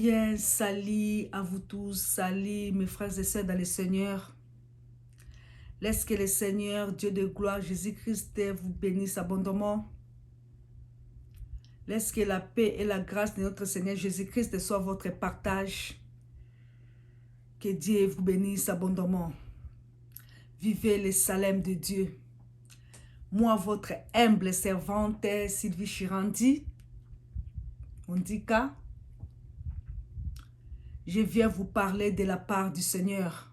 Bien, salut à vous tous, salut mes frères et sœurs dans le Seigneur. Laisse que le Seigneur, Dieu de gloire, Jésus-Christ, vous bénisse abondamment. Laisse que la paix et la grâce de notre Seigneur Jésus-Christ soient votre partage. Que Dieu vous bénisse abondamment. Vivez le Salem de Dieu. Moi, votre humble servante, Sylvie Chirandi, Ondika, je viens vous parler de la part du Seigneur.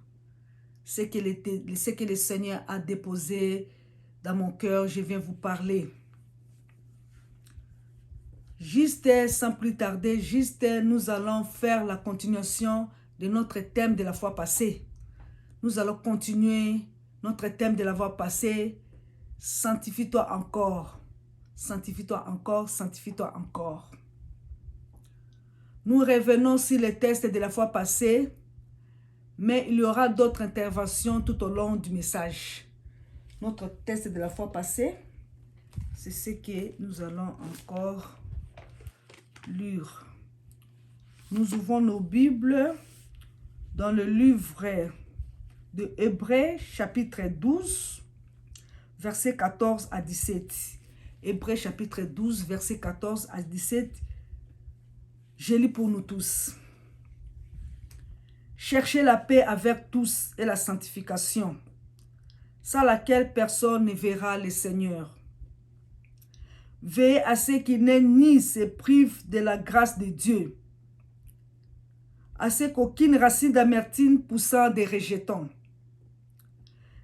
Ce que le Seigneur a déposé dans mon cœur, je viens vous parler. Juste sans plus tarder, nous allons faire la continuation de notre thème de la fois passée. Nous allons continuer notre thème de la fois passée. Sanctifie-toi encore. Sanctifie-toi encore, sanctifie-toi encore. Nous revenons sur les textes de la fois passée, mais il y aura d'autres interventions tout au long du message. Notre texte de la fois passée, c'est ce que nous allons encore lire. Nous ouvrons nos Bibles dans le livre de Hébreux, chapitre 12, versets 14 à 17. Hébreux, chapitre 12, versets 14 à 17. Je lis pour nous tous. Cherchez la paix avec tous et la sanctification, sans laquelle personne ne verra le Seigneur. Veillez à ce qu'il n'ait ni se prive de la grâce de Dieu, à ce qu'aucune racine d'amertume poussant des rejetons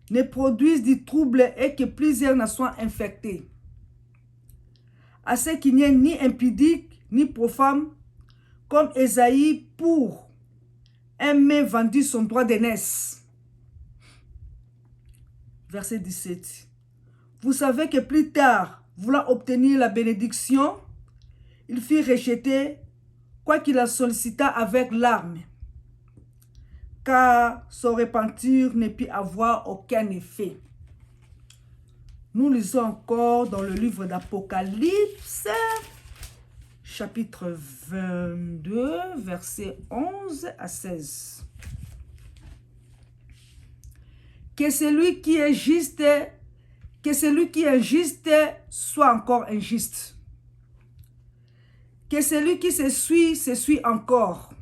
ne produise du trouble et que plusieurs n'en soient infectés, à ce qu'il n'y ait ni impudique ni profane, comme Ésaïe pour aimer vendu son droit d'aînesse. Verset 17. Vous savez que plus tard, voulant obtenir la bénédiction, il fut rejeté, quoiqu'il la sollicita avec larmes, car son repentir ne put avoir aucun effet. Nous lisons encore dans le livre d'Apocalypse, chapitre 22, versets 11 à 16. Que celui qui est juste soit encore injuste. Que celui qui se suit encore.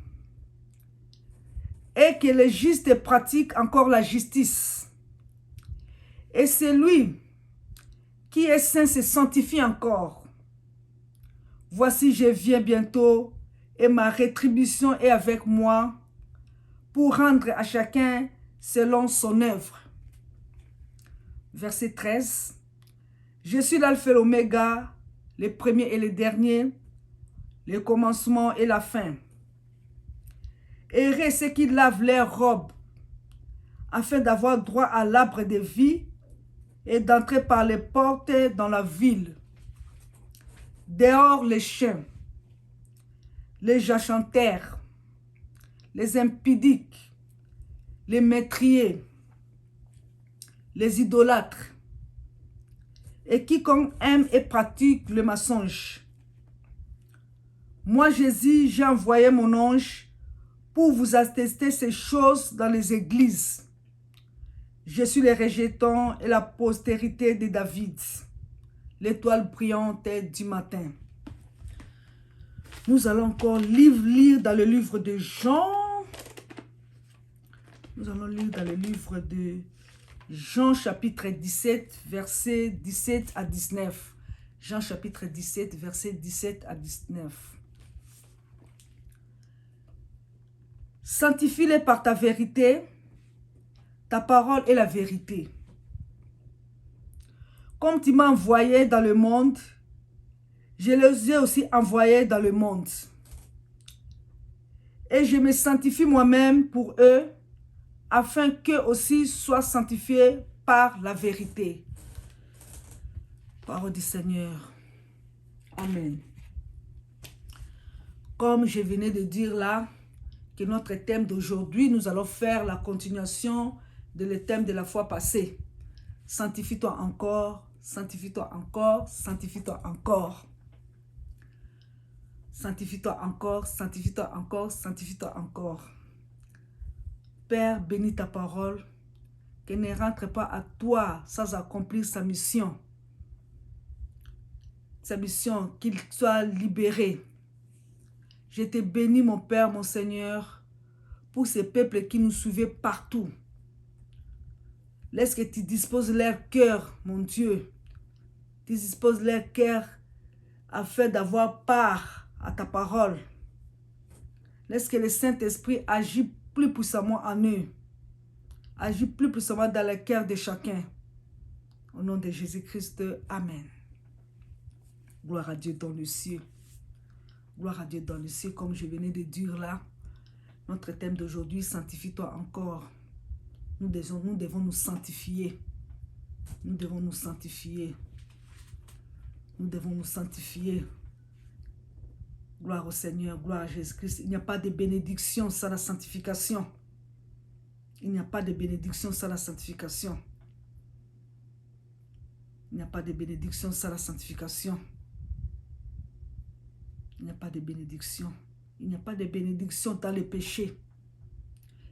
Et que le juste pratique encore la justice. Et celui qui est saint se sanctifie encore. Voici, je viens bientôt, et ma rétribution est avec moi, pour rendre à chacun selon son œuvre. Verset 13. Je suis l'alpha et l'oméga, le premier et le dernier, le commencement et la fin. Heureux ceux qui lavent leurs robes, afin d'avoir droit à l'arbre de vie et d'entrer par les portes dans la ville. Dehors les chiens, les jachanteurs, les impudiques, les métriers, les idolâtres, et quiconque aime et pratique le mensonge. Moi, Jésus, j'ai envoyé mon ange pour vous attester ces choses dans les églises. Je suis le rejeton et la postérité de David, l'étoile brillante du matin. Nous allons encore lire dans le livre de Jean. Nous allons lire dans le livre de Jean chapitre 17, versets 17 à 19. Jean chapitre 17, versets 17 à 19. Sanctifie-les par ta vérité, ta parole est la vérité. Comme tu m'as envoyé dans le monde, je les ai aussi envoyés dans le monde. Et je me sanctifie moi-même pour eux, afin qu'eux aussi soient sanctifiés par la vérité. Parole du Seigneur. Amen. Comme je venais de dire là, que notre thème d'aujourd'hui, nous allons faire la continuation de le thème de la fois passée. Sanctifie-toi encore, sanctifie-toi encore, sanctifie-toi encore. Sanctifie-toi encore, sanctifie-toi encore, sanctifie-toi encore. Père, bénis ta parole, qu'elle ne rentre pas à toi sans accomplir sa mission. Sa mission, qu'il soit libéré. Je te bénis, mon Père, mon Seigneur, pour ces peuples qui nous suivaient partout. Laisse que tu disposes leur cœur, mon Dieu. Tu disposes leur cœur afin d'avoir part à ta parole. Laisse que le Saint-Esprit agisse plus puissamment en eux. Agis plus puissamment dans le cœur de chacun. Au nom de Jésus-Christ, Amen. Gloire à Dieu dans le ciel. Gloire à Dieu dans le ciel, comme je venais de dire là. Notre thème d'aujourd'hui, sanctifie-toi encore. Nous devons nous sanctifier. Nous devons nous sanctifier. Nous devons nous sanctifier. Gloire au Seigneur, gloire à Jésus-Christ. Il n'y a pas de bénédiction sans la sanctification. Il n'y a pas de bénédiction sans la sanctification. Il n'y a pas de bénédiction sans la sanctification. Il n'y a pas de bénédiction. Il n'y a pas de bénédiction dans le péché.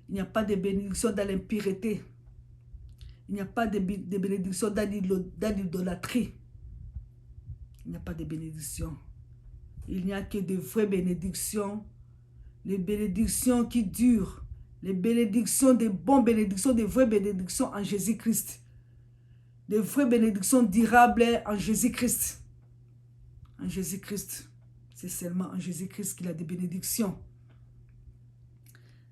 Il n'y a pas de bénédiction dans l'impureté. Il n'y a pas de bénédiction dans l'idolâtrie. Il n'y a pas de bénédiction. Il n'y a que de vraies bénédictions. Les bénédictions qui durent. Les bénédictions, des bonnes bénédictions, des vraies bénédictions en Jésus-Christ. Des vraies bénédictions durables en Jésus-Christ. En Jésus-Christ. C'est seulement en Jésus-Christ qu'il a des bénédictions.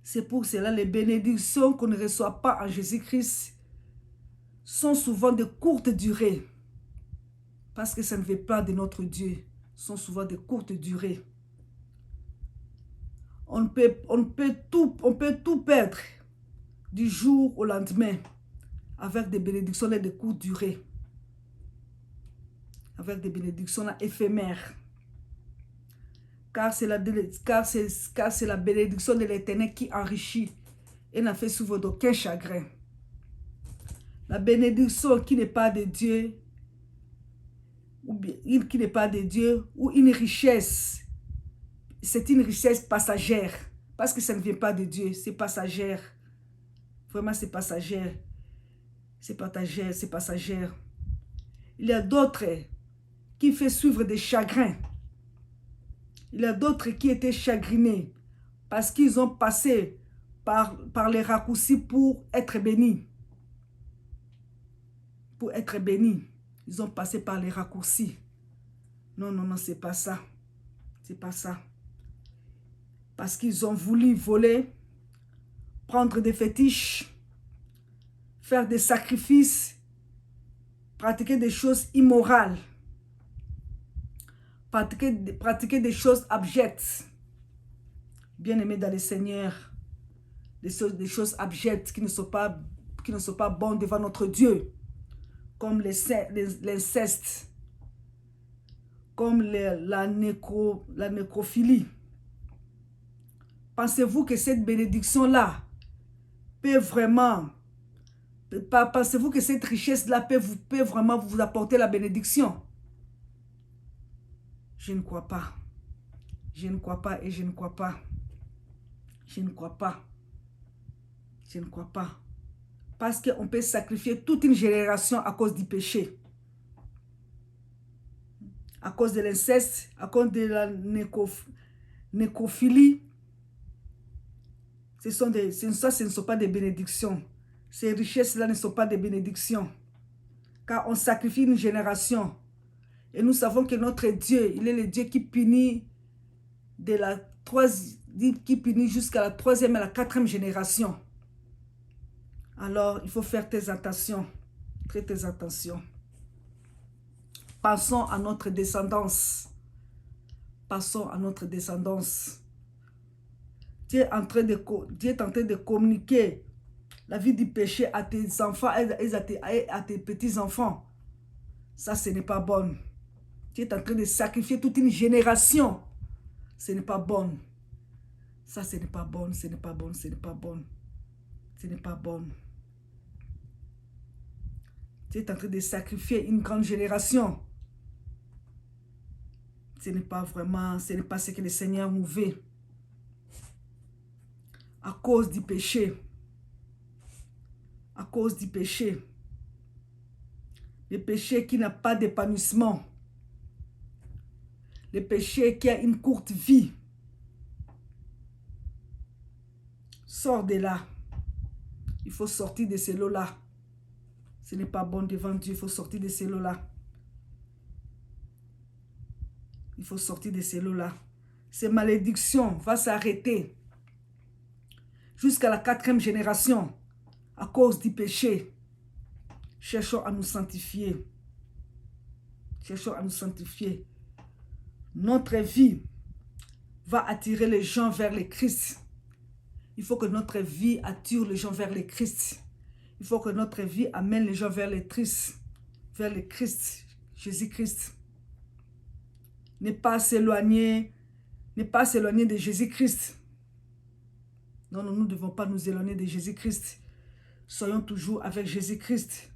C'est pour cela les bénédictions qu'on ne reçoit pas en Jésus-Christ sont souvent de courte durée. Parce que ça ne veut pas de notre Dieu. Sont souvent de courte durée. On peut tout perdre du jour au lendemain avec des bénédictions de courte durée. Avec des bénédictions éphémères. Car c'est la bénédiction de l'Éternel qui enrichit et n'a fait souffrir d'aucun chagrin. La bénédiction qui n'est pas de Dieu, ou bien qui n'est pas de Dieu, ou une richesse, c'est une richesse passagère. Parce que ça ne vient pas de Dieu, c'est passagère. Vraiment, c'est passagère. C'est passagère, c'est passagère. Il y a d'autres qui font suivre des chagrins. Il y a d'autres qui étaient chagrinés parce qu'ils ont passé par les raccourcis pour être bénis. Pour être bénis. Ils ont passé par les raccourcis. Non, non, non, c'est pas ça. C'est pas ça. Parce qu'ils ont voulu voler, prendre des fétiches, faire des sacrifices, pratiquer des choses immorales. Pratiquer des choses abjectes. Bien-aimés dans le Seigneur, des choses abjectes qui ne sont pas bonnes devant notre Dieu, comme l'inceste, comme la nécrophilie. Pensez-vous que cette bénédiction-là peut vraiment, pensez-vous que cette richesse-là peut vraiment vous apporter la bénédiction? Je ne crois pas. Je ne crois pas et je ne crois pas. Je ne crois pas. Je ne crois pas. Parce qu'on peut sacrifier toute une génération à cause du péché. À cause de l'inceste, à cause de la nécrophilie. Ce ne sont pas des bénédictions. Ces richesses-là ne sont pas des bénédictions. Car on sacrifie une génération. Et nous savons que notre Dieu, il est le Dieu qui punit jusqu'à la 3e et la 4e génération. Alors, il faut faire très attention. Très attention. Passons à notre descendance. Passons à notre descendance. Dieu est en train de communiquer la vie du péché à tes enfants et à tes petits-enfants. Ça, ce n'est pas bon. Tu es en train de sacrifier toute une génération. Ce n'est pas bon. Ça, ce n'est pas bon, ce n'est pas bon, ce n'est pas bon. Ce n'est pas bon. Tu es en train de sacrifier une grande génération. Ce n'est pas vraiment, ce n'est pas ce que le Seigneur nous veut. À cause du péché. À cause du péché. Le péché qui n'a pas d'épanouissement. Le péché qui a une courte vie. Sors de là. Il faut sortir de ces lots-là. Ce n'est pas bon devant Dieu. Il faut sortir de ces lots-là. Il faut sortir de ces lots-là. Ces malédictions vont s'arrêter jusqu'à la 4e génération à cause du péché. Cherchons à nous sanctifier. Cherchons à nous sanctifier. Notre vie va attirer les gens vers le Christ. Il faut que notre vie attire les gens vers le Christ. Il faut que notre vie amène les gens vers le Christ. Vers le Christ, Jésus-Christ. Ne pas s'éloigner de Jésus-Christ. Non, nous ne devons pas nous éloigner de Jésus-Christ. Soyons toujours avec Jésus-Christ.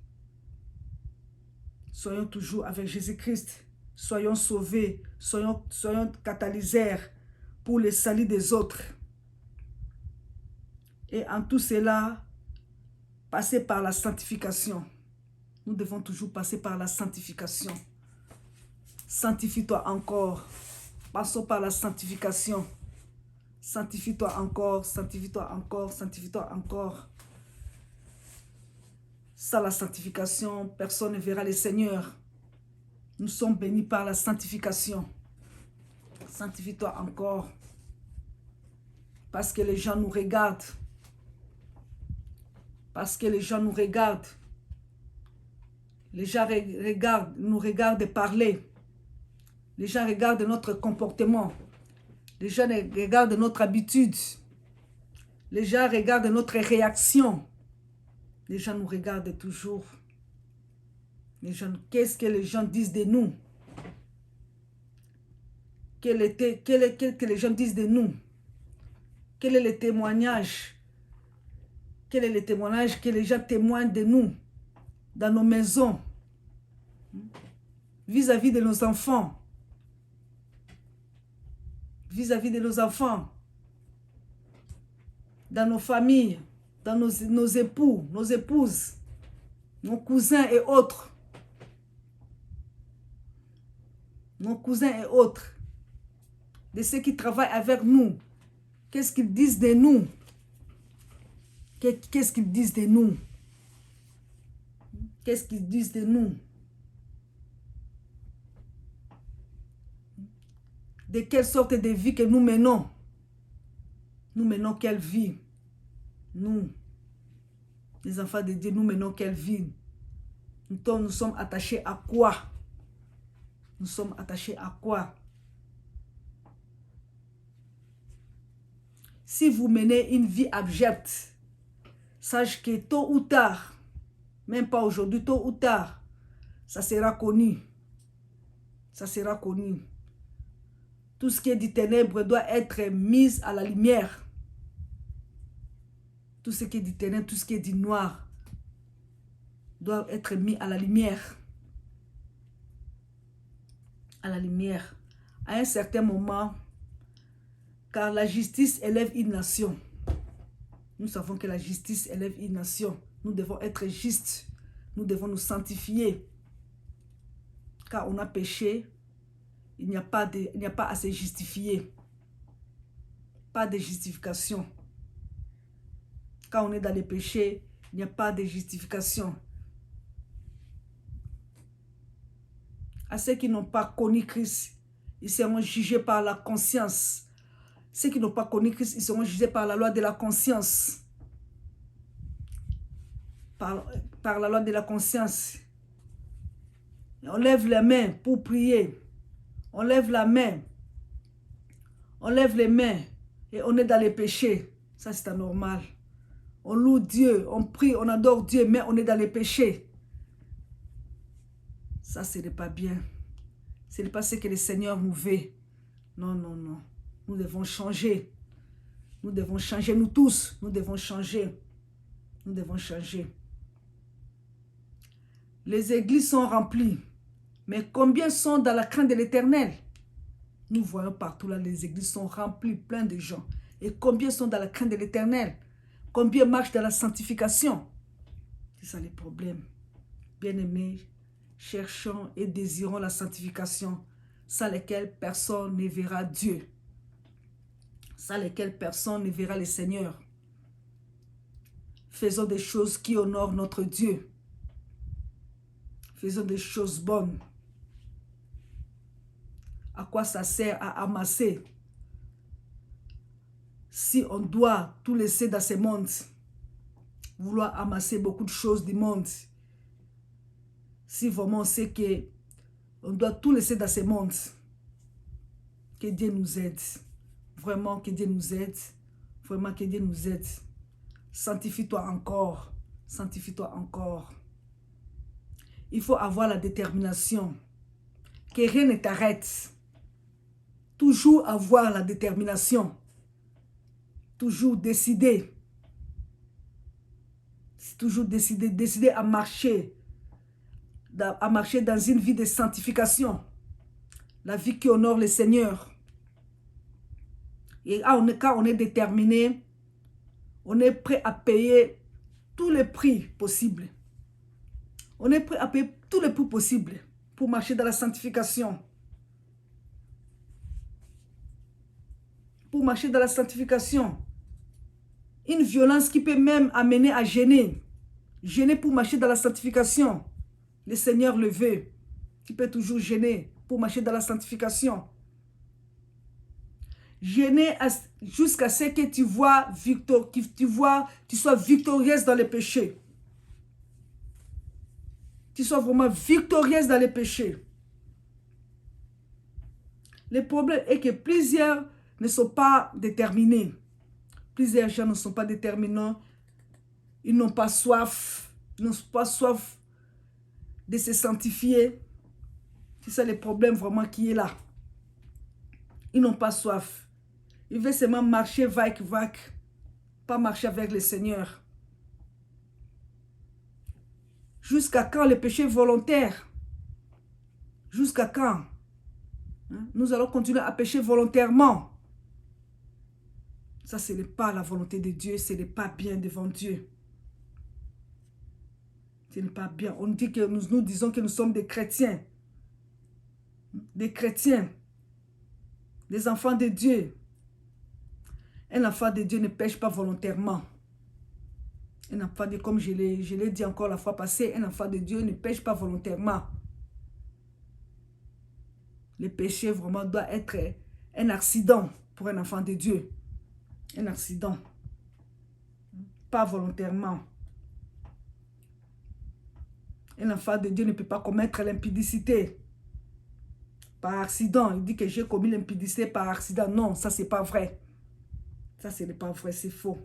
Soyons toujours avec Jésus-Christ. Soyons sauvés. Soyons catalyseurs pour le salut des autres. Et en tout cela, passer par la sanctification. Nous devons toujours passer par la sanctification. Sanctifie-toi encore. Passons par la sanctification. Sanctifie-toi encore, sanctifie-toi encore, sanctifie-toi encore. Sans la sanctification, personne ne verra le Seigneur. Nous sommes bénis par la sanctification. Sanctifie-toi encore. Parce que les gens nous regardent. Parce que les gens nous regardent. Les gens nous regardent parler. Les gens regardent notre comportement. Les gens regardent notre habitude. Les gens regardent notre réaction. Les gens nous regardent toujours. Qu'est-ce que les gens disent de nous? Quel que les gens disent de nous? Quel est le témoignage? Quel est le témoignage que les gens témoignent de nous dans nos maisons, vis-à-vis de nos enfants, vis-à-vis de nos enfants, dans nos familles, dans nos époux, nos épouses, nos cousins et autres. Nos cousins et autres, de ceux qui travaillent avec nous. Qu'est-ce qu'ils disent de nous? Qu'est-ce qu'ils disent de nous? Qu'est-ce qu'ils disent de nous? De quelle sorte de vie que nous menons? Nous menons quelle vie? Nous, les enfants de Dieu, nous menons quelle vie? Nous sommes attachés à quoi? Nous sommes attachés à quoi? Si vous menez une vie abjecte, sache que tôt ou tard, même pas aujourd'hui, tôt ou tard, ça sera connu. Ça sera connu. Tout ce qui est du ténèbre doit être mis à la lumière. Tout ce qui est du ténèbre, tout ce qui est du noir doit être mis à la lumière. À la lumière. À un certain moment, car la justice élève une nation. Nous savons que la justice élève une nation. Nous devons être justes. Nous devons nous sanctifier. Car on a péché, il n'y a pas à se justifier. Pas de justification. Quand on est dans le péché, il n'y a pas de justification. À ceux qui n'ont pas connu Christ, ils seront jugés par la conscience. Ceux qui n'ont pas connu Christ, ils seront jugés par la loi de la conscience. Par la loi de la conscience. On lève les mains pour prier. On lève la main. On lève les mains et on est dans les péchés. Ça, c'est anormal. On loue Dieu, on prie, on adore Dieu, mais on est dans les péchés. Ça, ce n'est pas bien. Ce n'est pas ce que le Seigneur nous veut. Non, non, non. Nous devons changer. Nous devons changer, nous tous. Nous devons changer. Nous devons changer. Les églises sont remplies. Mais combien sont dans la crainte de l'Éternel? Nous voyons partout là, les églises sont remplies, plein de gens. Et combien sont dans la crainte de l'Éternel? Combien marchent dans la sanctification? C'est ça les problèmes. Bien-aimés, cherchons et désirons la sanctification, sans lesquelles personne ne verra Dieu, sans lesquelles personne ne verra le Seigneur. Faisons des choses qui honorent notre Dieu. Faisons des choses bonnes. À quoi ça sert à amasser si on doit tout laisser dans ce monde? Vouloir amasser beaucoup de choses du monde. Si vraiment on sait qu'on doit tout laisser dans ce monde. Que Dieu nous aide. Vraiment que Dieu nous aide. Vraiment que Dieu nous aide. Sanctifie-toi encore. Sanctifie-toi encore. Il faut avoir la détermination. Que rien ne t'arrête. Toujours avoir la détermination. Toujours décider. Toujours décider à marcher dans une vie de sanctification. La vie qui honore le Seigneur. Et quand on est déterminé, on est prêt à payer tous les prix possibles. On est prêt à payer tous les prix possibles pour marcher dans la sanctification. Pour marcher dans la sanctification. Une violence qui peut même amener à gêner. Gêner pour marcher dans la sanctification. Le Seigneur le veut. Tu peux toujours gêner pour marcher dans la sanctification. Gêner jusqu'à ce que tu sois victorieuse dans les péchés. Tu sois vraiment victorieuse dans les péchés. Le problème est que plusieurs ne sont pas déterminés. Plusieurs gens ne sont pas déterminants. Ils n'ont pas soif. Ils n'ont pas soif de se sanctifier. C'est ça le problème vraiment qui est là. Ils n'ont pas soif. Ils veulent seulement marcher vague. Pas marcher avec le Seigneur. Jusqu'à quand le péché volontaire? Jusqu'à quand? Nous allons continuer à pécher volontairement. Ça, ce n'est pas la volonté de Dieu. Ce n'est pas bien devant Dieu. Ce n'est pas bien. On dit que nous disons que nous sommes des chrétiens. Des chrétiens. Des enfants de Dieu. Un enfant de Dieu ne pêche pas volontairement. Un enfant de Dieu, comme je l'ai dit encore la fois passée, un enfant de Dieu ne pêche pas volontairement. Le péché vraiment doit être un accident pour un enfant de Dieu. Un accident. Pas volontairement. Un enfant de Dieu ne peut pas commettre l'impudicité. Par accident. Il dit que j'ai commis l'impudicité par accident. Non, ça c'est pas vrai. Ça ce n'est pas vrai, c'est faux.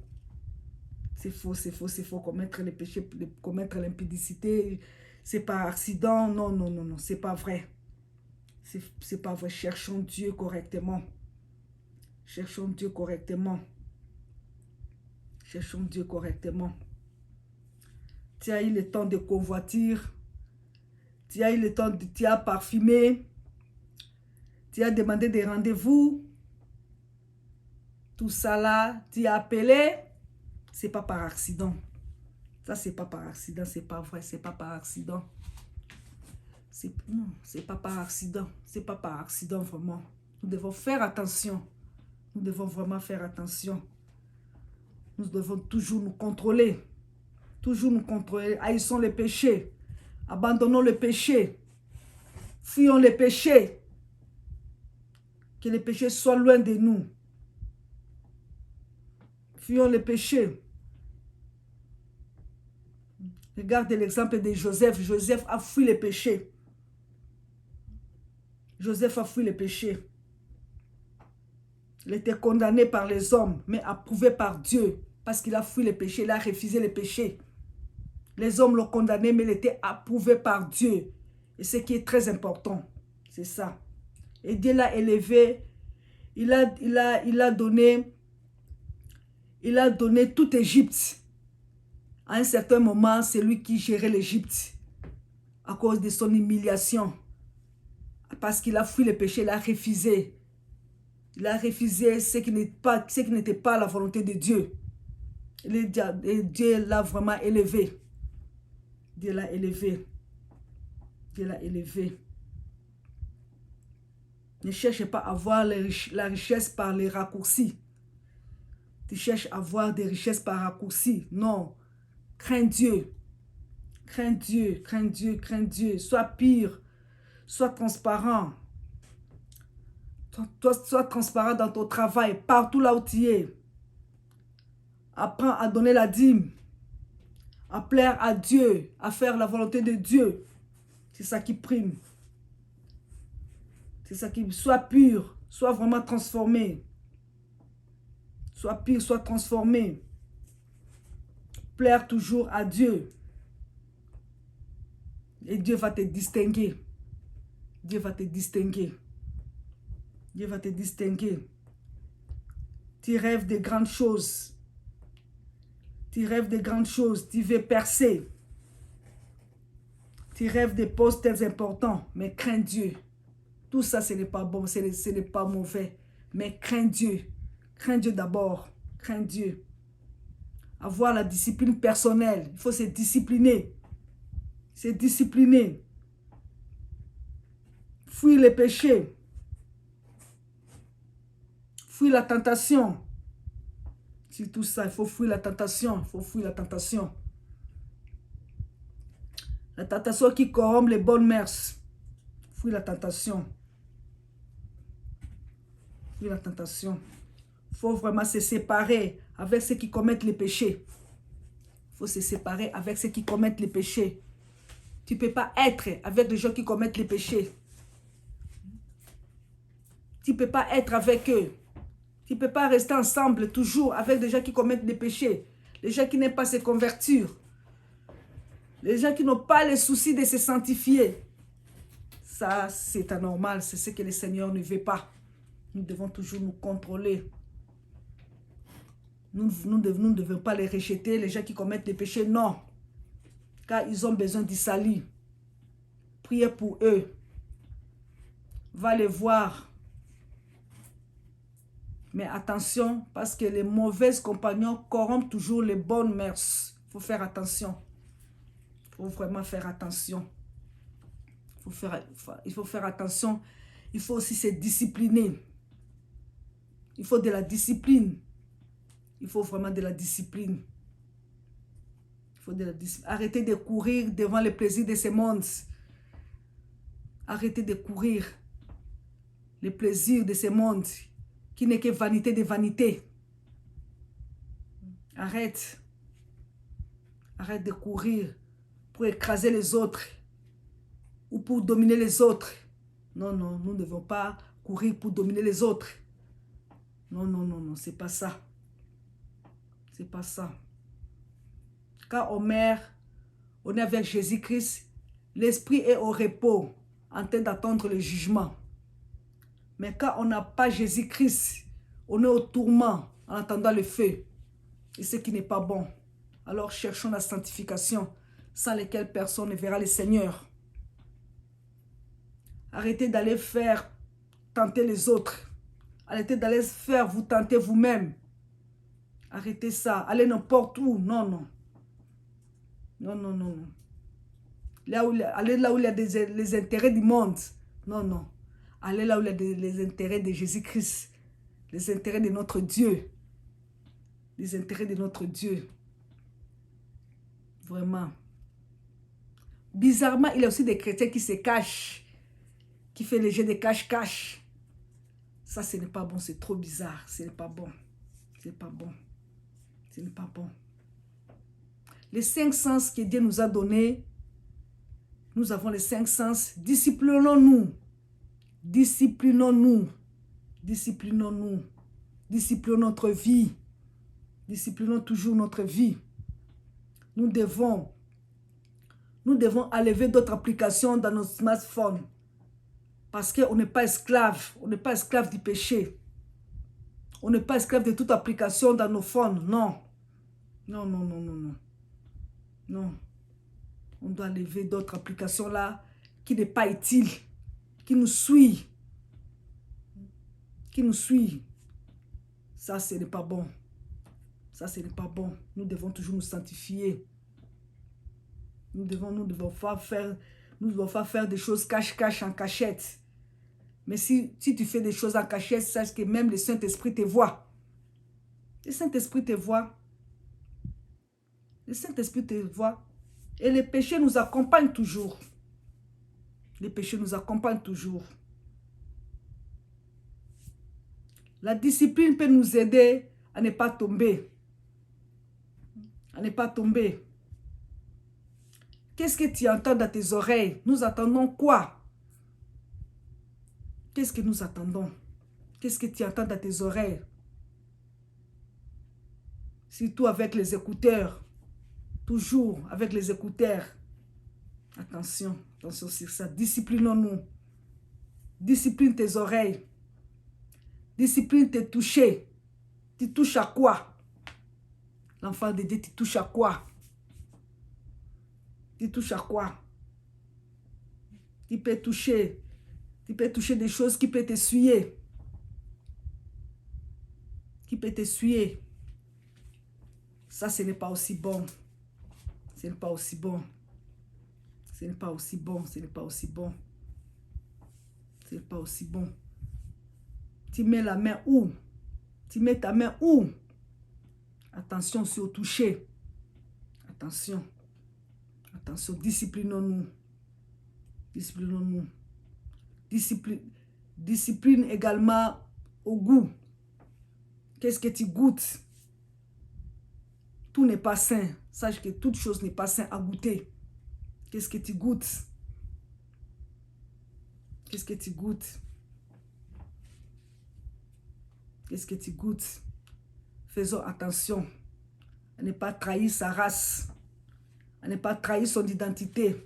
C'est faux, c'est faux, c'est faux. Commettre les péchés, commettre l'impudicité, c'est par accident. Non, non, non, non, c'est pas vrai. C'est pas vrai. Cherchons Dieu correctement. Cherchons Dieu correctement. Cherchons Dieu correctement. Tu as eu le temps de convoitir. Tu as eu le temps de... Tu as parfumé. Tu as demandé des rendez-vous. Tout ça là, tu as appelé. C'est pas par accident. Ça, c'est pas par accident. C'est pas vrai. C'est pas par accident. Non, c'est pas par accident. C'est pas par accident vraiment. Nous devons faire attention. Nous devons vraiment faire attention. Nous devons toujours nous contrôler. Toujours nous contrôler. Haïssons les péchés. Abandonnons le péché. Fuyons les péchés. Que les péchés soient loin de nous. Fuyons les péchés. Regarde l'exemple de Joseph. Joseph a fui les péchés. Joseph a fui les péchés. Il était condamné par les hommes, mais approuvé par Dieu. Parce qu'il a fui les péchés, il a refusé les péchés. Les hommes l'ont condamné, mais il était approuvé par Dieu. Et ce qui est très important, c'est ça. Et Dieu l'a élevé. Il a donné toute Égypte. À un certain moment, c'est lui qui gérait l'Égypte. À cause de son humiliation. Parce qu'il a fui le péché, il a refusé Il a refusé ce qui n'était pas la volonté de Dieu. Et Dieu l'a vraiment élevé. Dieu l'a élevé. Dieu l'a élevé. Ne cherche pas à voir la richesse par les raccourcis. Tu cherches à voir des richesses par raccourcis. Non. Crains Dieu. Crains Dieu, crains Dieu, crains Dieu. Sois pur. Sois transparent. Sois transparent dans ton travail, partout là où tu es. Apprends à donner la dîme. À plaire à Dieu. À faire la volonté de Dieu. C'est ça qui prime. C'est ça qui... Sois pur. Sois vraiment transformé. Sois pur, sois transformé. Plaire toujours à Dieu. Et Dieu va te distinguer. Dieu va te distinguer. Dieu va te distinguer. Tu rêves de grandes choses. Tu rêves de grandes choses. Tu veux percer. Tu rêves de postes très importants. Mais crains Dieu. Tout ça, ce n'est pas bon. Ce n'est pas mauvais. Mais crains Dieu. Crains Dieu d'abord. Crains Dieu. Avoir la discipline personnelle. Il faut se discipliner. Se discipliner. Fuis les péchés. Fuis la tentation. C'est tout ça. Il faut fuir la tentation. Il faut fuir la tentation. La tentation qui corrompt les bonnes mœurs. Fuis la tentation. Fuis la tentation. Il faut vraiment se séparer avec ceux qui commettent les péchés. Il faut se séparer avec ceux qui commettent les péchés. Tu ne peux pas être avec les gens qui commettent les péchés. Tu ne peux pas être avec eux. Tu ne peux pas rester ensemble toujours avec des gens qui commettent des péchés. Les gens qui n'aiment pas se convertir. Les gens qui n'ont pas le souci de se sanctifier. Ça, c'est anormal. C'est ce que le Seigneur ne veut pas. Nous devons toujours nous contrôler. Nous ne devons pas les rejeter. Les gens qui commettent des péchés, non. Car ils ont besoin du salut. Priez pour eux. Va les voir. Mais attention, parce que les mauvais compagnons corrompent toujours les bonnes mœurs. Il faut faire attention. Il faut vraiment faire attention. Il faut faire attention. Il faut aussi se discipliner. Il faut de la discipline. Il faut vraiment de la discipline. Il faut de la discipline. Arrêtez de courir devant les plaisirs de ce monde. Arrêtez de courir les plaisirs de ce monde qui n'est que vanité de vanité. Arrête. Arrête de courir pour écraser les autres ou pour dominer les autres. Non, non, nous ne devons pas courir pour dominer les autres. Non, non, non, non, c'est pas ça. C'est pas ça. Quand on meurt, on est avec Jésus-Christ, l'esprit est au repos, en train d'attendre le jugement. Mais quand on n'a pas Jésus-Christ, on est au tourment, en attendant le feu. Et ce qui n'est pas bon. Alors cherchons la sanctification, sans laquelle personne ne verra le Seigneur. Arrêtez d'aller faire tenter les autres. Arrêtez d'aller faire vous tenter vous-même. Arrêtez ça. Allez n'importe où. Non, non. Non, non, non, non. Allez là où il y a les intérêts du monde. Non, non. Allez là où il y a les intérêts de Jésus-Christ. Les intérêts de notre Dieu. Les intérêts de notre Dieu. Vraiment. Bizarrement, il y a aussi des chrétiens qui se cachent. Qui font les jeux de cache-cache. Ça, ce n'est pas bon. C'est trop bizarre. Ce n'est pas bon. Ce n'est pas bon. Ce n'est pas bon. Les 5 sens que Dieu nous a donnés, nous avons les 5 sens. Disciplinons-nous. Disciplinons-nous. Disciplinons-nous. Disciplinons notre vie. Disciplinons toujours notre vie. Nous devons enlever d'autres applications dans nos smartphones. Parce qu'on n'est pas esclave. On n'est pas esclave du péché. On n'est pas esclave de toute application dans nos phones. Non. Non, non, non, non, non. Non. On doit enlever d'autres applications là qui n'est pas utile. Qui nous suit. qui nous suit. Ça, ce n'est pas bon. Ça, ce n'est pas bon. Nous devons toujours nous sanctifier. Nous devons pas faire des choses cache-cache en cachette. Mais si tu fais des choses en cachette, sache que même le Saint-Esprit te voit. Le Saint-Esprit te voit. Le Saint-Esprit te voit. Et les péchés nous accompagnent toujours. Les péchés nous accompagnent toujours. La discipline peut nous aider à ne pas tomber. À ne pas tomber. Qu'est-ce que tu entends dans tes oreilles? Nous attendons quoi? Qu'est-ce que nous attendons? Qu'est-ce que tu entends dans tes oreilles? Surtout avec les écouteurs. Toujours avec les écouteurs. Attention, attention sur ça. Disciplinons-nous. Discipline tes oreilles. Discipline tes touchés. Tu touches à quoi? L'enfant de Dieu, tu touches à quoi? Tu touches à quoi? Tu peux toucher des choses qui peuvent t'essuyer. Qui peut t'essuyer. Ça, ce n'est pas aussi bon. Ce n'est pas aussi bon. Ce n'est pas aussi bon. Ce n'est pas aussi bon. Ce n'est pas aussi bon. Tu mets la main où? Tu mets ta main où? Attention sur le toucher. Attention. Attention, disciplinons-nous. Disciplinons-nous. Discipline également au goût. Qu'est-ce que tu goûtes? Tout n'est pas sain. Sache que toute chose n'est pas sain à goûter. Qu'est-ce que tu goûtes? Qu'est-ce que tu goûtes? Qu'est-ce que tu goûtes? Faisons attention à ne pas trahir sa race, à ne pas trahir son identité.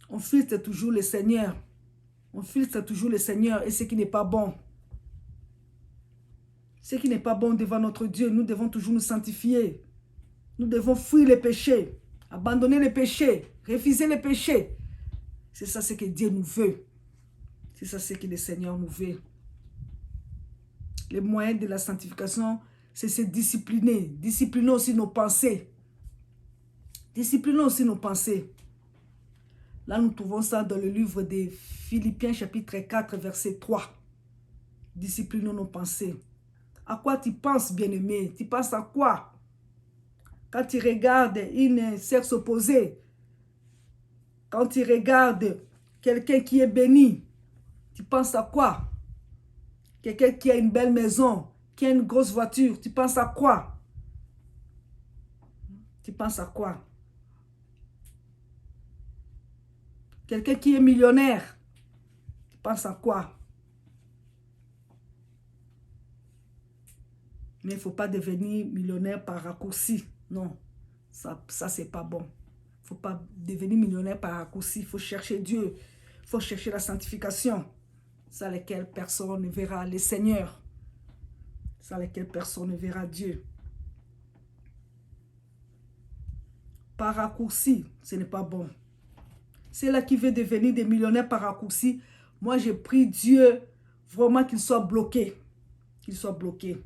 On filtre toujours le Seigneur. On filtre toujours le Seigneur et ce qui n'est pas bon. Ce qui n'est pas bon devant notre Dieu, nous devons toujours nous sanctifier. Nous devons fuir les péchés, abandonner les péchés, refuser les péchés. C'est ça ce que Dieu nous veut. C'est ça ce que le Seigneur nous veut. Les moyens de la sanctification, c'est se discipliner. Disciplinons aussi nos pensées. Disciplinons aussi nos pensées. Là, nous trouvons ça dans le livre de Philippiens, chapitre 4, verset 3. Disciplinons nos pensées. À quoi tu penses, bien-aimé? Tu penses à quoi? Quand tu regardes un sexe opposé, quand tu regardes quelqu'un qui est béni, tu penses à quoi? Quelqu'un qui a une belle maison, qui a une grosse voiture, tu penses à quoi? Tu penses à quoi? Quelqu'un qui est millionnaire, tu penses à quoi? Mais il ne faut pas devenir millionnaire par raccourci. Non, ça c'est pas bon. Il ne faut pas devenir millionnaire par raccourci. Il faut chercher Dieu. Il faut chercher la sanctification. Sans laquelle personne ne verra le Seigneur. Sans laquelle personne ne verra Dieu. Par raccourci, ce n'est pas bon. C'est là qui veut devenir des millionnaires par raccourci. Moi, j'ai pris Dieu vraiment qu'il soit bloqué. Qu'il soit bloqué.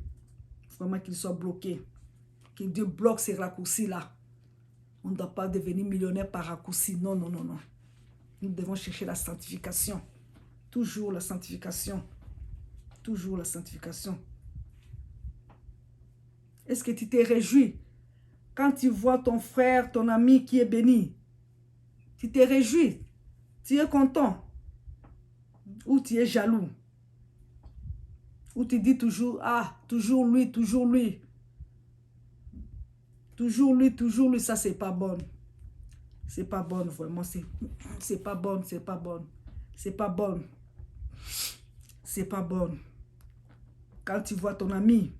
Vraiment qu'il soit bloqué. Que Dieu bloque ces raccourcis-là. On ne doit pas devenir millionnaire par raccourci. Non, non, non, non. Nous devons chercher la sanctification. Toujours la sanctification. Toujours la sanctification. Est-ce que tu t'es réjoui quand tu vois ton frère, ton ami qui est béni? Tu t'es réjoui? Tu es content? Ou tu es jaloux? Ou tu dis toujours, ah, toujours lui, toujours lui. Toujours lui, ça c'est pas bon. C'est pas bon, vraiment, c'est pas bon, c'est pas bon. C'est pas bon. C'est pas bon. Quand tu vois ton ami,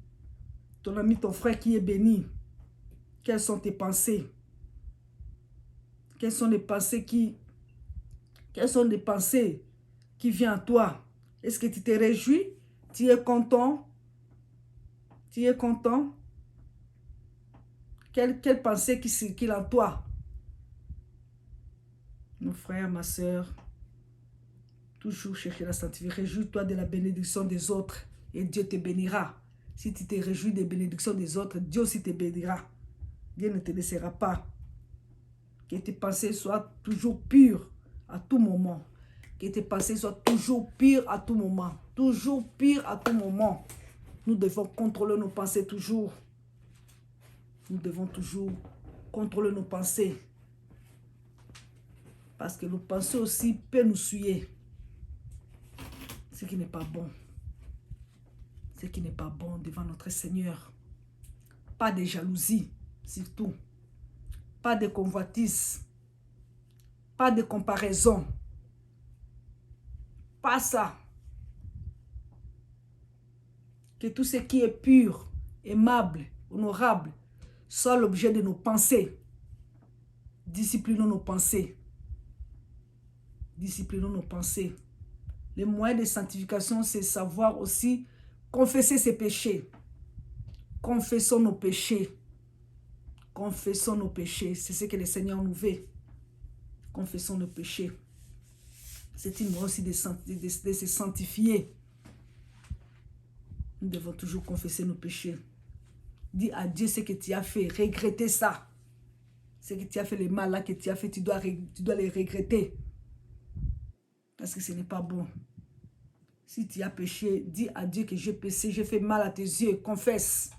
ton frère qui est béni, quelles sont tes pensées? Quelles sont les pensées qui viennent à toi? Est-ce que tu te réjouis? Tu es content? Tu es content? Quelle pensée qui circule en toi? Mon frère, ma soeur, Toujours chercher la sanctification. Réjouis-toi de la bénédiction des autres et Dieu te bénira. Si tu te réjouis des bénédictions des autres, Dieu aussi te bénira. Dieu ne te laissera pas. Que tes pensées soient toujours pures à tout moment. Que tes pensées soient toujours pires à tout moment. Toujours pires à tout moment. Nous devons contrôler nos pensées toujours. Nous devons toujours contrôler nos pensées. Parce que nos pensées aussi peuvent nous souiller. Ce qui n'est pas bon. Ce qui n'est pas bon devant notre Seigneur. Pas de jalousie, surtout. Pas de convoitise. Pas de comparaison. Pas ça. Que tout ce qui est pur, aimable, honorable, soit l'objet de nos pensées. Disciplinons nos pensées. Disciplinons nos pensées. Le moyen de sanctification, c'est savoir aussi confesser ses péchés. Confessons nos péchés. Confessons nos péchés. C'est ce que le Seigneur nous veut. Confessons nos péchés. C'est une voie aussi de se sanctifier. Nous devons toujours confesser nos péchés. Dis à Dieu ce que tu as fait. Regretter ça. Ce que tu as fait, le mal là que tu as fait, tu dois les regretter. Parce que ce n'est pas bon. Si tu as péché, dis à Dieu que j'ai péché, j'ai fait mal à tes yeux. Confesse.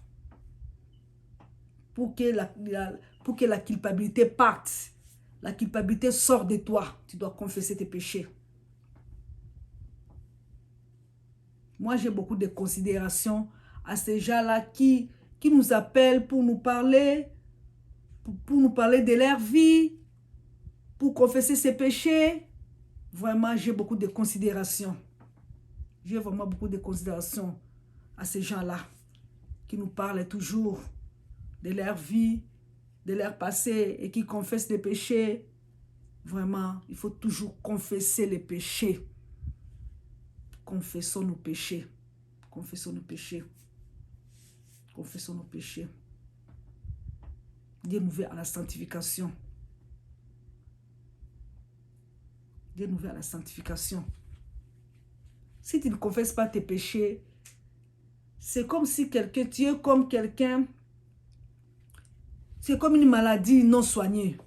Pour que la culpabilité parte. La culpabilité sort de toi. Tu dois confesser tes péchés. Moi, j'ai beaucoup de considération à ces gens-là qui nous appellent pour nous parler de leur vie, pour confesser ses péchés. Vraiment, j'ai beaucoup de considération. J'ai vraiment beaucoup de considération à ces gens-là qui nous parlent toujours de leur vie, de leur passé et qui confessent les péchés. Vraiment, il faut toujours confesser les péchés. Confessons nos péchés. Confessons nos péchés. Confessons nos péchés. Dieu nous veut à la sanctification. Dieu nous veut à la sanctification. Si tu ne confesses pas tes péchés, c'est comme si tu es comme quelqu'un, c'est comme une maladie non soignée.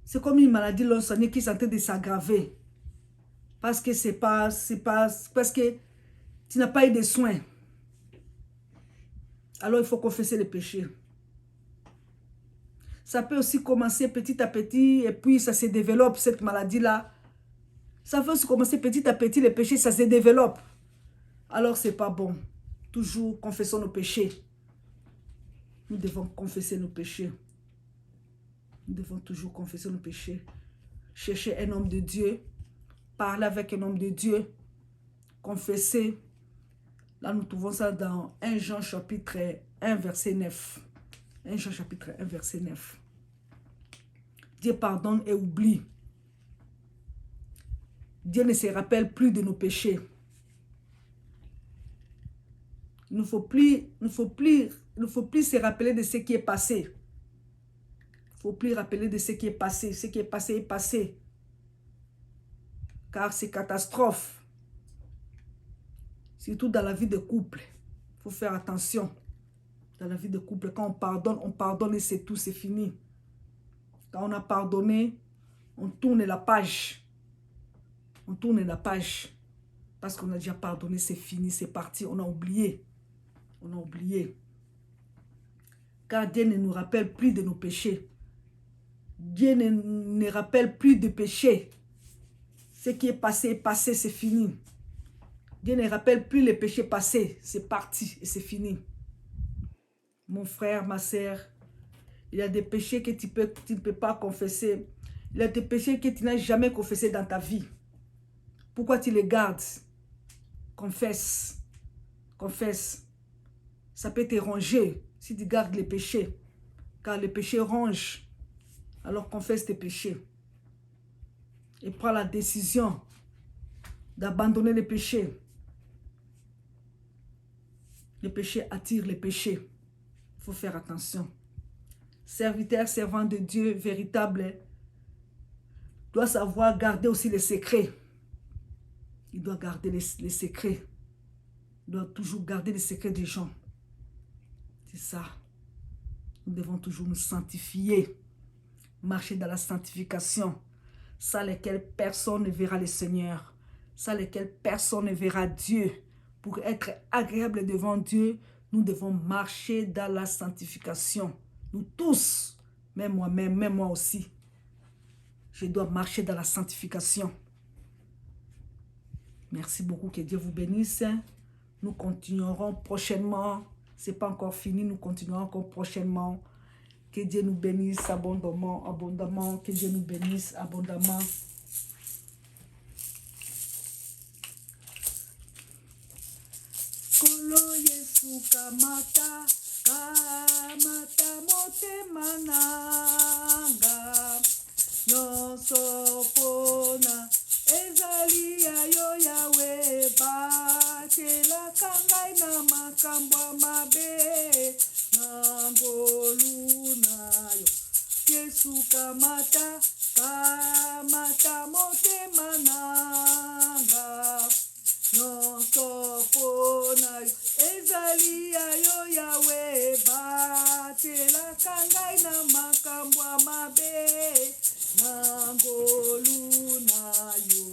C'est comme une maladie non soignée qui est en train de s'aggraver. Parce que parce que tu n'as pas eu de soins. Alors il faut confesser les péchés. Ça peut aussi commencer petit à petit et puis ça se développe, cette maladie-là. Ça peut aussi commencer petit à petit, les péchés, ça se développe. Alors c'est pas bon. Toujours confessons nos péchés. Nous devons confesser nos péchés. Nous devons toujours confesser nos péchés. Chercher un homme de Dieu. Parler avec un homme de Dieu. Confesser. Là, nous trouvons ça dans 1 Jean chapitre 1, verset 9. 1 Jean chapitre 1, verset 9. Dieu pardonne et oublie. Dieu ne se rappelle plus de nos péchés. Il ne faut plus se rappeler de ce qui est passé. Il ne faut plus rappeler de ce qui est passé. Ce qui est passé est passé. Car c'est catastrophe. Surtout dans la vie de couple. Il faut faire attention. Dans la vie de couple, quand on pardonne et c'est tout, c'est fini. Quand on a pardonné, on tourne la page. On tourne la page. Parce qu'on a déjà pardonné, c'est fini, c'est parti. On a oublié. On a oublié. Car Dieu ne nous rappelle plus de nos péchés. Dieu ne rappelle plus de péchés. Ce qui est passé, c'est fini. Dieu ne rappelle plus les péchés passés. C'est parti et c'est fini. Mon frère, ma sœur, il y a des péchés que tu ne peux pas confesser. Il y a des péchés que tu n'as jamais confessés dans ta vie. Pourquoi tu les gardes? Confesse. Confesse. Ça peut te ronger si tu gardes les péchés. Car les péchés rongent. Alors confesse tes péchés. Et prends la décision d'abandonner les péchés. Les péchés attirent les péchés. Il faut faire attention. Serviteur, servant de Dieu véritable doit savoir garder aussi les secrets. Il doit garder les secrets. Il doit toujours garder les secrets des gens. C'est ça. Nous devons toujours nous sanctifier. Marcher dans la sanctification. Sans lesquelles personne ne verra le Seigneur. Sans lesquelles personne ne verra Dieu. Pour être agréable devant Dieu, nous devons marcher dans la sanctification. Nous tous, même moi-même, même moi aussi. Je dois marcher dans la sanctification. Merci beaucoup, que Dieu vous bénisse. Nous continuerons prochainement. Ce n'est pas encore fini, nous continuerons encore prochainement. Que Dieu nous bénisse abondamment, abondamment. Que Dieu nous bénisse abondamment. Kolo Yesu kamata, kamata motema nanga. Nyonso pona, ezali ayo yawe batela kangai na makambwa mabe. Nangolu nayo Yesu kamata, kamata motema nanga. Nyonso pona ezali ayo yawe batela kangai na makambwa mabe. Nangolu nayo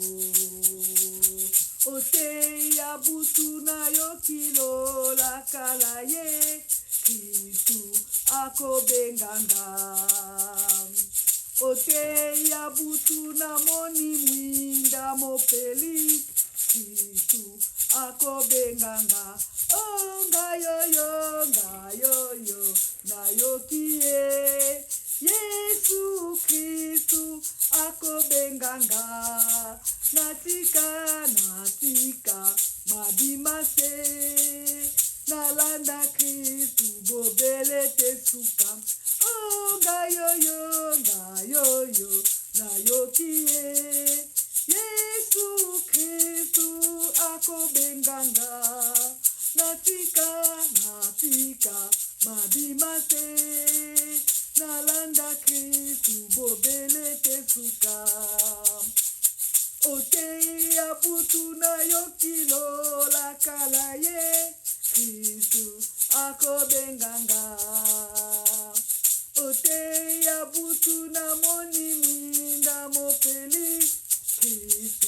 ote ya butu nayo kilo la kala ye Kristu akobenganga. Ote ya butu na moni mwinda mopeli Kristu akobenganga. Oh ngayoyo ngayoyo nayo kie Yesu Kristu akobenganga. Natika natika madimase nalanda Kristu bobele tesuka. Oh ngayoyo ngayoyo nayokie Yesu Kristu akobenganga. Natika natika madimase nalanda Kristu bobele tesuka. Ote ya butu na yokilo la kala ye Kristu akobenganga. Ote ya butu na moni mwinda mopeli Kristu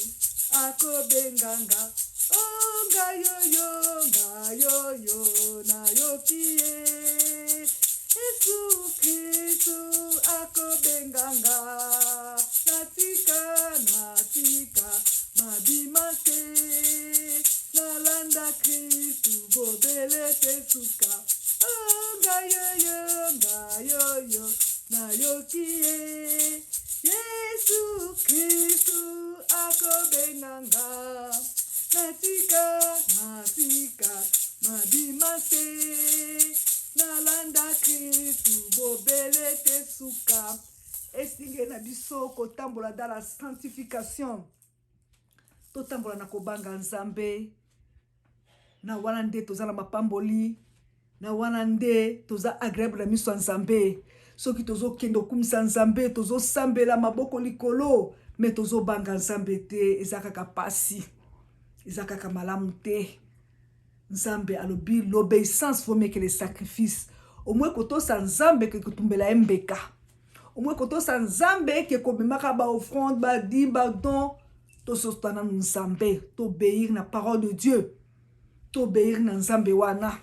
akobenganga. Oh ngayoyo ngayoyo na yokie Yesu Kristu akobenganga. Natika natika mabimase nalanda Kristu bobele tesuka. Oh ngayoyo ngayoyo nayokie Yesu Kristu akobenganga. Natika natika mabimase nalanda Kristu bobele tesuka. Esinge na biso kotambola dans la sanctification. Totambola na kobanga Nzambe. Na wana nde toza na mapamboli. Na wana nde toza agréable na miso Nzambe. Soki tozo kendo kumisa Nzambe, tozo sambela maboko likolo, me tozo banga Nzambe te, ezakaka pasi. Ezakaka malamu te. Nzambe alobi l'obéissance faut mieux que les sacrifices. Au moins koto sa Nzambe ke kutumbela mbeka. Au moins koto sa Nzambe ke komemaka ba offrande ba di ba don to sostana Nzambe, to obéir na parole de Dieu. To obéir na Nzambe wana.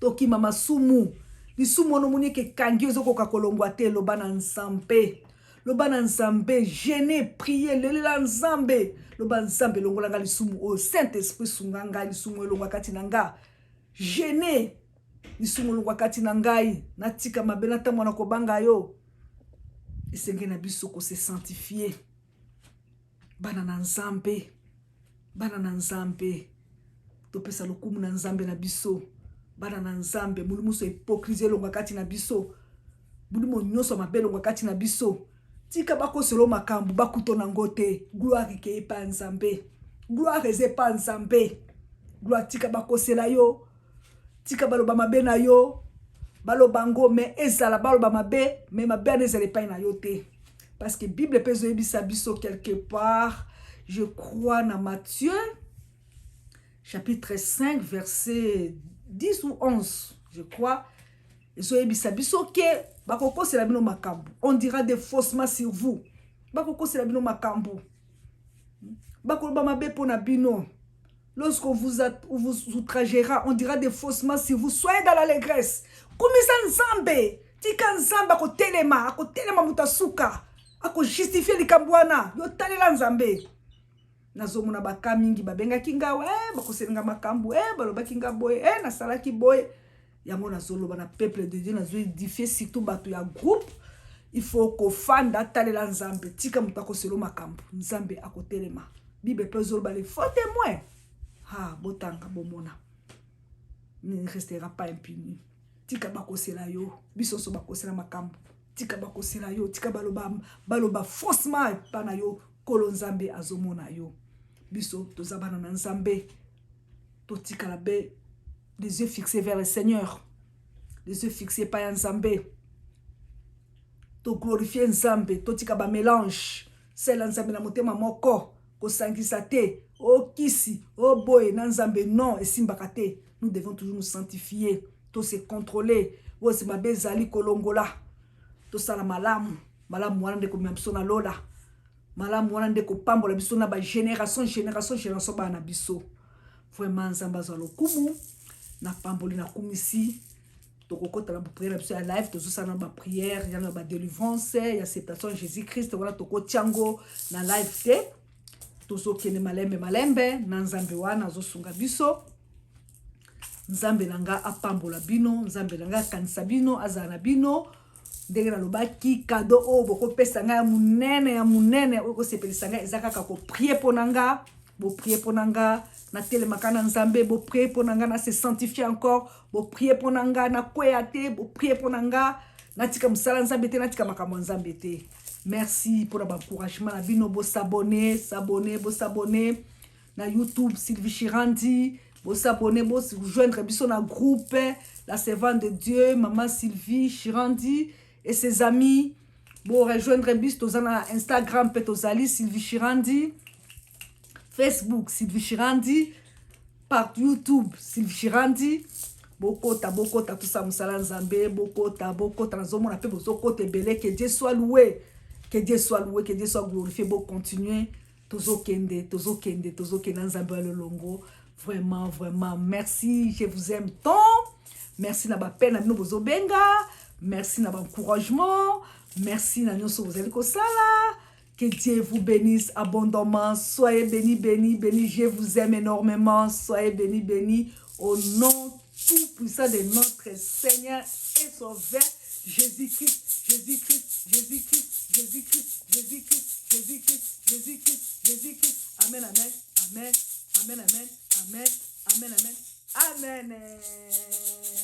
To ki mama sumu. Li sumu no muni ke kangi ezoko ka kolongwa te loba na Nzambe. Loba na Nzambe, gêner, prier, lelela Nzambe. Loba Nzambe longola nga lisumu o Saint-Esprit sunganga lisumu longwa kati nanga. Gêner lisumu longwa kati nangai natika mabela ta mwana ko banga yo. Esenge na biso ko se sanctifier. Bana na Nzambe. Bana na Nzambe. To pesa lokumu na Nzambe na biso. Bana na Nzambe mulimu so hypocrisie longwa kati na biso. Mulimu nyoso mabelo longwa kati na biso. Tika bako selo makambu bakuto na ngote. Gloire ke pa Nzambe. Gloire eze pa Nzambe. Gloire tika bako sela yo. Tika baloba mabe na yo. Baloba ngo me ezala baloba mabe. Me mabe anezele pa na yo te. Parce que Bible pezo ebisa biso quelque part. Je crois dans Matthieu, chapitre 5, verset 10 ou 11, je crois. On dira des faussements sur vous. Lorsqu'on vous outragera, on dira des faussements sur vous. Soyez dans l'allégresse. Kumisa nzambe. Tika nzamba ko telema mutasuka. Ako justifier likambwana. Yo talela nzambe. Nazomona baka mingi babenga kingawe, bakoselinga makambu, balobaki nga boy, nasalaki boy. Yango nazoloba na peuple de Dieu, nazo édifier surtout bato ya groupe. Il faut ko fanda talela nzambe. Tika mutako selo makambu. Nzambe akotelema. Bible peut zoloba les faux témoins. Ah, botanga bomona. Ne restera pas impuni. Tika bakosela yo, bisoso bakosela makambu. Tika bakosela yo, tika baloba faussement pana yo, kolo nzambe azomona yo. Biso tozabana na nzambe. To tika la be, les yeux fixés vers le Seigneur. Les yeux fixés par nzambe. To glorifier nzambe, to tika ba mélange. C'est nzambe na motema moko, ko sangisa te. Oh kisi, oh boy, nanzambe non, et simbakate. Nous devons toujours nous sanctifier, tout se contrôler. Oh c'est ma bezali kolongola. Tout ça la malamu, malamu wana ndeko miamsona lola. Malamu wana ndeko pambola biso na ba génération ba na biso. Vraiment nzamba za lokumu na pamboli na kumisi. Tokokota na prière biso ya live, tozo sana ba prière, ya na ba délivrance, ya acceptation Jésus-Christ, voilà toko tiango na live te. Tozo kene malembe na nzambe wana azosunga biso. Nzambe nanga apambola bino, nzambe nanga kanisa bino, azana bino. Ndenge na lobaki kado o boko pesa nga ya munene oko sepelisa nga ezaka kako prier ponanga, bo prier ponanga na telemaka na nzambe, bo prier ponanga na se sanctifier encore, bo prier ponanga na kweyate, bo prier ponanga na tika musala nzambe te, na tika makambo nzambe te. Merci pour l'encouragement. La bino bo s'abonner na YouTube Sylvie Chirandi, bo s'abonner, bo joindre biso na groupe la servante de Dieu maman Sylvie Chirandi et ses amis. Bo rejoindre biso na Instagram petozali Sylvie Chirandi, Facebook Sylvie Chirandi, par YouTube Sylvie Chirandi. Bokota tout ça musala nzambe, bokota nazomona pe bozokota belé, que Dieu soit loué. Que Dieu soit loué, que Dieu soit glorifié. Bon, continuer. Tozo kende nzambe le longo. Vraiment, merci. Je vous aime tant. Merci na ba peine na bino bozo benga. Merci na ba encouragement. Merci na nyonso bozali kosala. Que Dieu vous bénisse abondamment. Soyez bénis. Je vous aime énormément. Soyez bénis. Au nom tout puissant de notre Seigneur et Sauveur Jésus-Christ. Amen.